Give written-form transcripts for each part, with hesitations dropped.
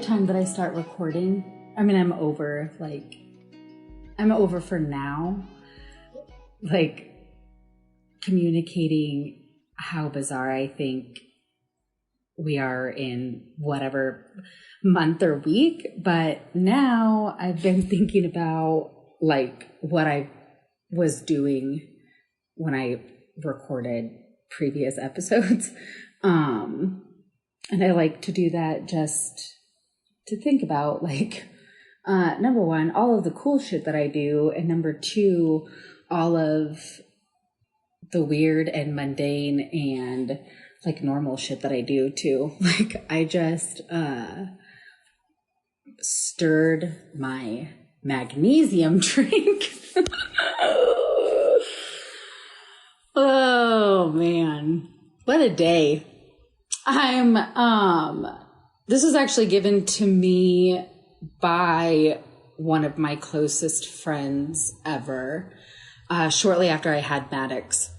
time that I start recording, I mean, I'm over for now, like, communicating how bizarre I think we are in whatever month or week. But now I've been thinking about, like, what I was doing when I recorded previous episodes. And I like to do that just to think about, like, number one, all of the cool shit that I do. And number two, all of the weird and mundane and, like, normal shit that I do too. Like, I just stirred my magnesium drink. Oh, man. What a day. This was actually given to me by one of my closest friends ever, shortly after I had Maddox.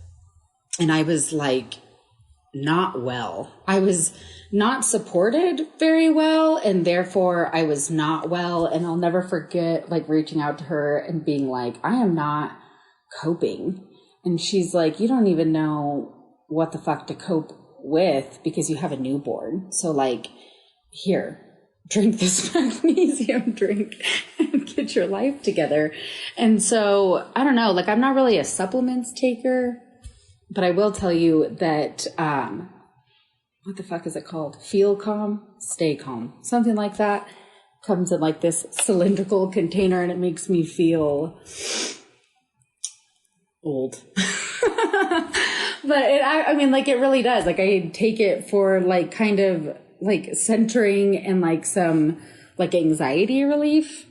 And I was, like, not well. I was not supported very well, and therefore I was not well. And I'll never forget, like, reaching out to her and being like, I am not coping. And she's like, you don't even know what the fuck to cope with because you have a newborn. So, like, here, drink this magnesium drink and get your life together. And so, I don't know, like, I'm not really a supplements taker, but I will tell you that, what the fuck is it called? Feel Calm, Stay Calm. Something like that. Comes in, like, this cylindrical container, and it makes me feel old. But I mean, like, it really does. Like, I take it for, like, kind of, like, centering and, like, some, like, anxiety relief.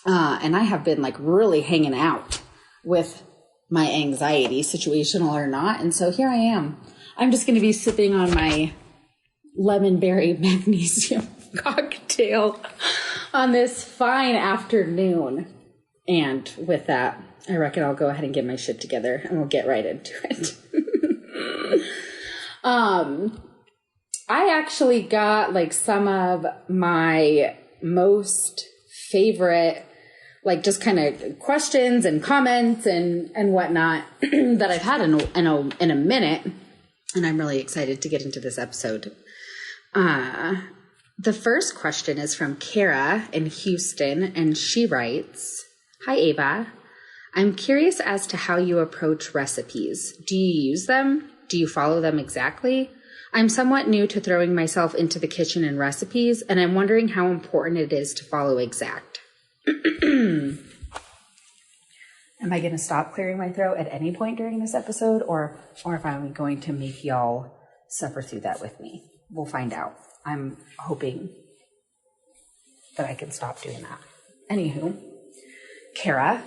And I have been, like, really hanging out with my anxiety, situational or not. And so here I am. I'm just going to be sipping on my lemon berry magnesium cocktail on this fine afternoon. And with that, I reckon I'll go ahead and get my shit together and we'll get right into it. I actually got, like, some of my most favorite, like, just kind of questions and comments and whatnot that I've had in a minute. And I'm really excited to get into this episode. The first question is from Kara in Houston, and she writes, Hi, Ava. I'm curious as to how you approach recipes. Do you use them? Do you follow them exactly? I'm somewhat new to throwing myself into the kitchen and recipes, and I'm wondering how important it is to follow exact. Am I going to stop clearing my throat at any point during this episode, or if I'm going to make y'all suffer through that with me? We'll find out. I'm hoping that I can stop doing that. Anywho, Kara,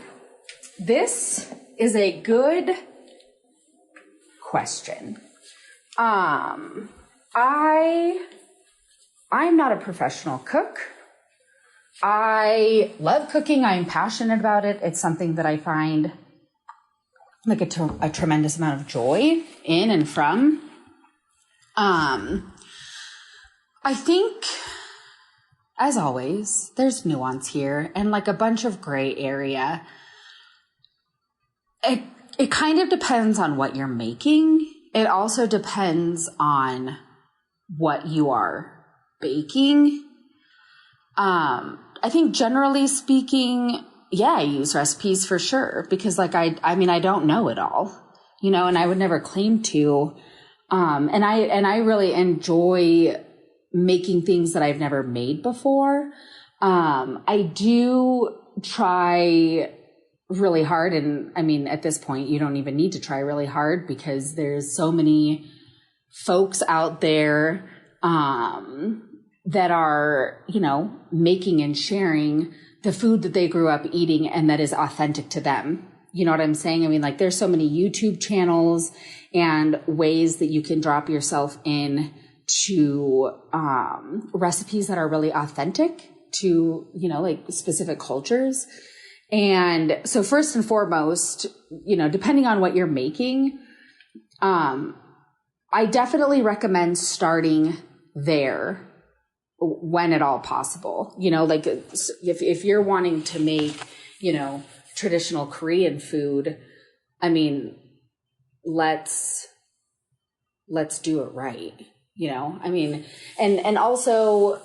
this is a good question. I'm not a professional cook. I love cooking. I'm passionate about it. It's something that I find, like, a tremendous amount of joy in and from. I think, as always, there's nuance here and, like, a bunch of gray area. It kind of depends on what you're making. It also depends on what you are baking. I think generally speaking, yeah, I use recipes for sure because, like, I mean, I don't know it all, you know, and I would never claim to. And I really enjoy making things that I've never made before. I do try really hard. And I mean, at this point, you don't even need to try really hard because there's so many folks out there, that are, you know, making and sharing the food that they grew up eating and that is authentic to them. You know what I'm saying? I mean, like, there's so many YouTube channels and ways that you can drop yourself in to recipes that are really authentic to, you know, like, specific cultures. And so first and foremost, you know, depending on what you're making, I definitely recommend starting there when at all possible. You know, like if you're wanting to make, you know, traditional Korean food, I mean, let's do it right. You know, I mean, and also,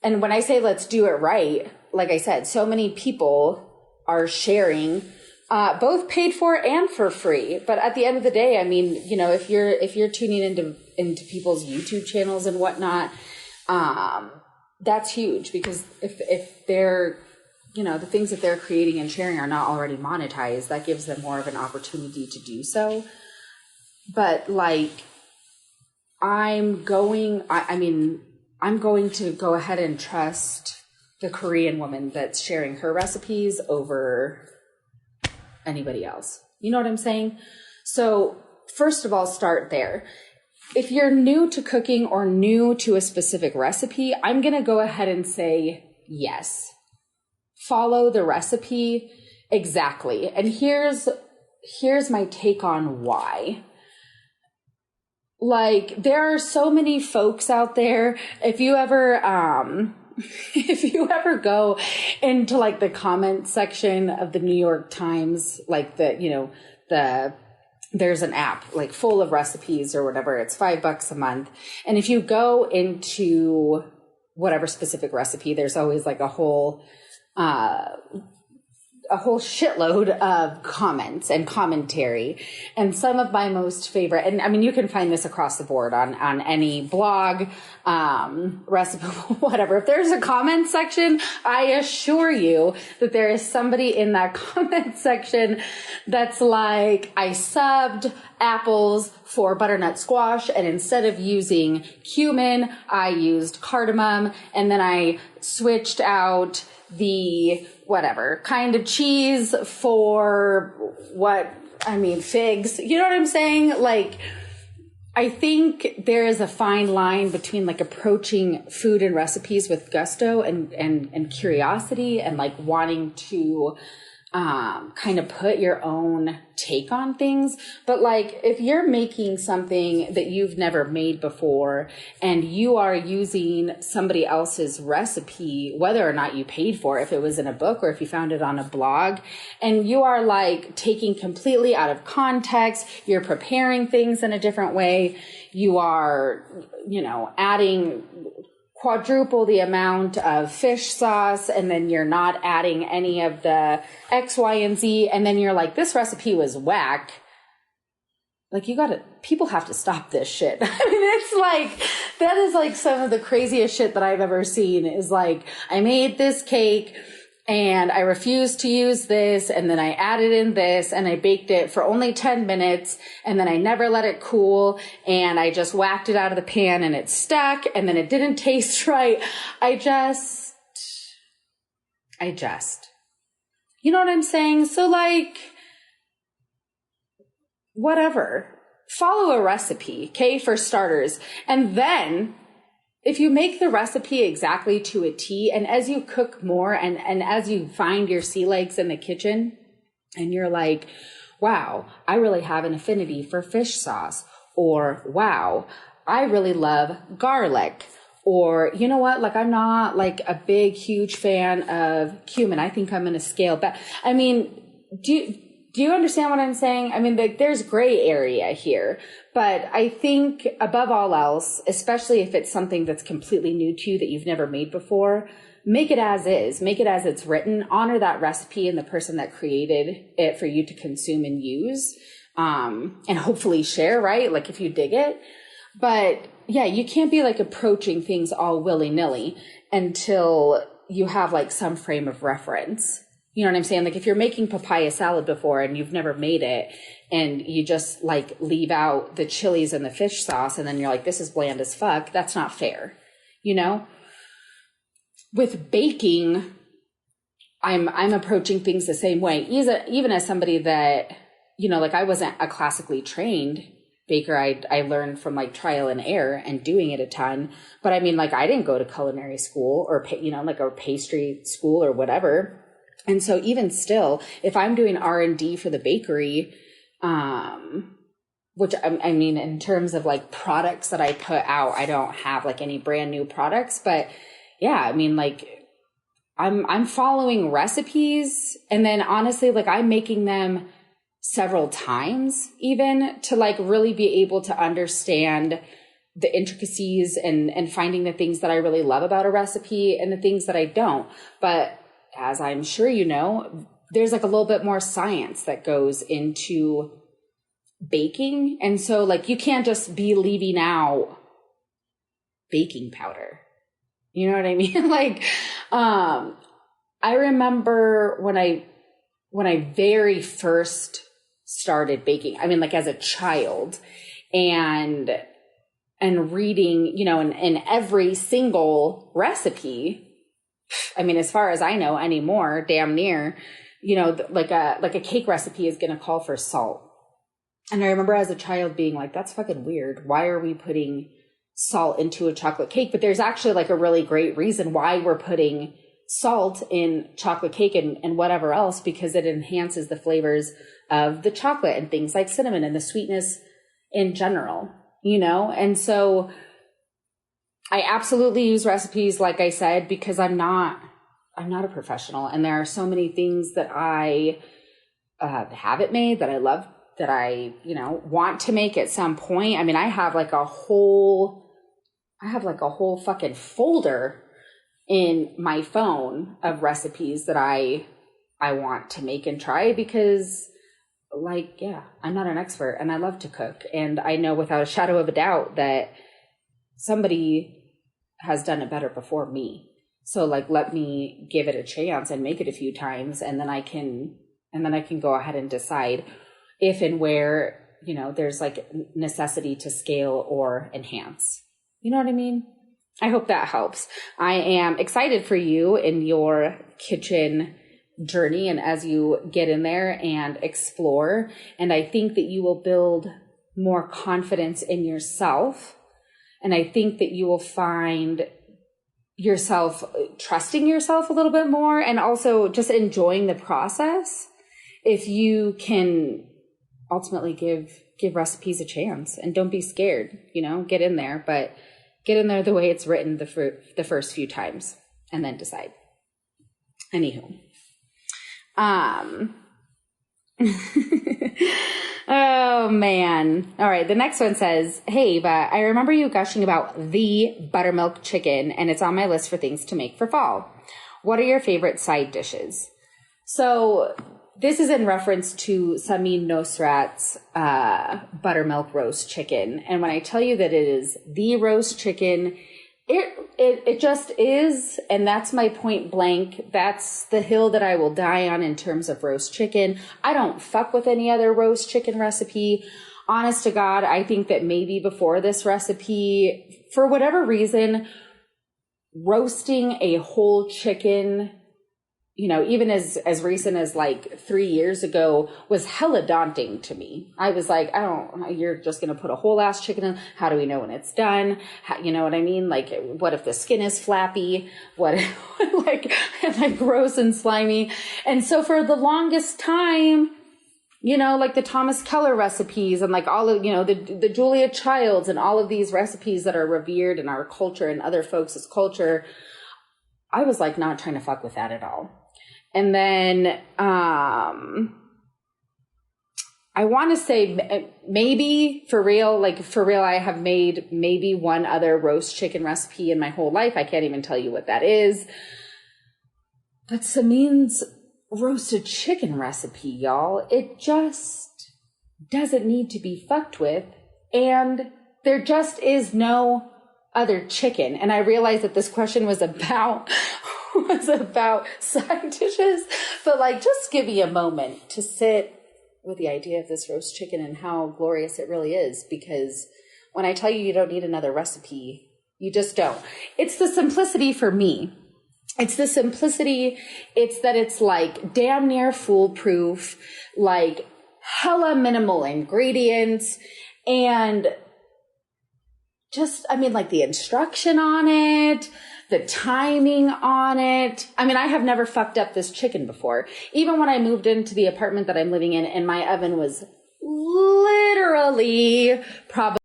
and when I say let's do it right, like I said, so many people are sharing, both paid for and for free. But at the end of the day, I mean, you know, if you're tuning into people's YouTube channels and whatnot, that's huge, because if they're, you know, the things that they're creating and sharing are not already monetized, that gives them more of an opportunity to do so. But like, I'm going to go ahead and trust the Korean woman that's sharing her recipes over anybody else. You know what I'm saying? So first of all, start there. If you're new to cooking or new to a specific recipe, I'm going to go ahead and say yes. Follow the recipe exactly. And here's my take on why. Like, there are so many folks out there. If you ever go into like the comment section of the New York Times, like there's an app like full of recipes or whatever. It's $5 a month. And if you go into whatever specific recipe, there's always like a whole shitload of comments and commentary. And some of my most favorite, and I mean, you can find this across the board on any blog, recipe, whatever. If there's a comment section, I assure you that there is somebody in that comment section that's like, I subbed apples for butternut squash, and instead of using cumin, I used cardamom, and then I switched out the whatever kind of cheese for figs. You know what I'm saying? Like, I think there is a fine line between like approaching food and recipes with gusto and curiosity and like wanting to kind of put your own take on things. But like, if you're making something that you've never made before and you are using somebody else's recipe, whether or not you paid for it, if it was in a book or if you found it on a blog, and you are like taking completely out of context, you're preparing things in a different way, you are, you know, adding quadruple the amount of fish sauce, and then you're not adding any of the X, Y, and Z, and then you're like, this recipe was whack. Like, people have to stop this shit. I mean, it's like, that is like some of the craziest shit that I've ever seen, is like, I made this cake and I refused to use this, and then I added in this, and I baked it for only 10 minutes, and then I never let it cool, and I just whacked it out of the pan and it stuck, and then it didn't taste right. I just, you know what I'm saying? So like, whatever, follow a recipe, okay, for starters. And then if you make the recipe exactly to a T, and as you cook more and as you find your sea legs in the kitchen, and you're like, wow, I really have an affinity for fish sauce, or wow, I really love garlic, or you know what, like, I'm not like a big, huge fan of cumin. I think I'm going to scale back. I mean, do you understand what I'm saying? I mean, there's gray area here, but I think above all else, especially if it's something that's completely new to you that you've never made before, make it as is, make it as it's written, honor that recipe and the person that created it for you to consume and use, and hopefully share, right? Like, if you dig it. But yeah, you can't be like approaching things all willy-nilly until you have like some frame of reference. You know what I'm saying? Like, if you're making papaya salad before and you've never made it, and you just like leave out the chilies and the fish sauce, and then you're like, this is bland as fuck, that's not fair. You know? With baking, I'm approaching things the same way. Even as somebody that, you know, like, I wasn't a classically trained baker. I learned from like trial and error and doing it a ton. But I mean, like, I didn't go to culinary school or, you know, like a pastry school or whatever. And so even still, if I'm doing R&D for the bakery, which I mean, in terms of like products that I put out, I don't have like any brand new products, but yeah, I mean, like I'm following recipes, and then honestly, like I'm making them several times even to like really be able to understand the intricacies and finding the things that I really love about a recipe and the things that I don't. But as I'm sure you know, there's like a little bit more science that goes into baking. And so like you can't just be leaving out baking powder. You know what I mean? Like, I remember when I very first started baking, I mean, like as a child, and reading, you know, in every single recipe, I mean, as far as I know anymore, damn near, you know, like a cake recipe is going to call for salt. And I remember as a child being like, that's fucking weird. Why are we putting salt into a chocolate cake? But there's actually like a really great reason why we're putting salt in chocolate cake and whatever else, because it enhances the flavors of the chocolate and things like cinnamon and the sweetness in general, you know? And so I absolutely use recipes, like I said, because I'm not a professional. And there are so many things that I haven't made that I love, that I, you know, want to make at some point. I mean, I have like a whole fucking folder in my phone of recipes that I want to make and try, because like, yeah, I'm not an expert and I love to cook. And I know without a shadow of a doubt that somebody has done it better before me. So like, let me give it a chance and make it a few times. And then I can go ahead and decide if and where, you know, there's like necessity to scale or enhance. You know what I mean? I hope that helps. I am excited for you in your kitchen journey and as you get in there and explore. And I think that you will build more confidence in yourself. And I think that you will find yourself trusting yourself a little bit more, and also just enjoying the process if you can ultimately give recipes a chance. And don't be scared, you know, get in there, but get in there the way it's written the first few times and then decide. Anywho. Oh man. All right. The next one says, hey, but I remember you gushing about the buttermilk chicken, and it's on my list for things to make for fall. What are your favorite side dishes? So this is in reference to Samin Nosrat's buttermilk roast chicken. And when I tell you that it is the roast chicken, it just is. And that's my point blank. That's the hill that I will die on in terms of roast chicken. I don't fuck with any other roast chicken recipe. Honest to God, I think that maybe before this recipe, for whatever reason, roasting a whole chicken, you know, even as recent as like 3 years ago, was hella daunting to me. I was like, you're just going to put a whole ass chicken in. How do we know when it's done? You know what I mean? Like, what if the skin is flappy? What if, like gross and slimy? And so for the longest time, you know, like the Thomas Keller recipes and like all of, you know, the Julia Childs and all of these recipes that are revered in our culture and other folks' culture, I was like not trying to fuck with that at all. And then I want to say maybe for real, I have made maybe one other roast chicken recipe in my whole life. I can't even tell you what that is. But Samin's roasted chicken recipe, y'all, it just doesn't need to be fucked with. And there just is no other chicken. And I realized that this question was about side dishes, but like, just give me a moment to sit with the idea of this roast chicken and how glorious it really is. Because when I tell you, you don't need another recipe, you just don't. It's the simplicity for me. It's the simplicity. It's that it's like damn near foolproof, like hella minimal ingredients, and just, I mean, like the instruction on it, the timing on it. I mean, I have never fucked up this chicken before. Even when I moved into the apartment that I'm living in, and my oven was literally literally probably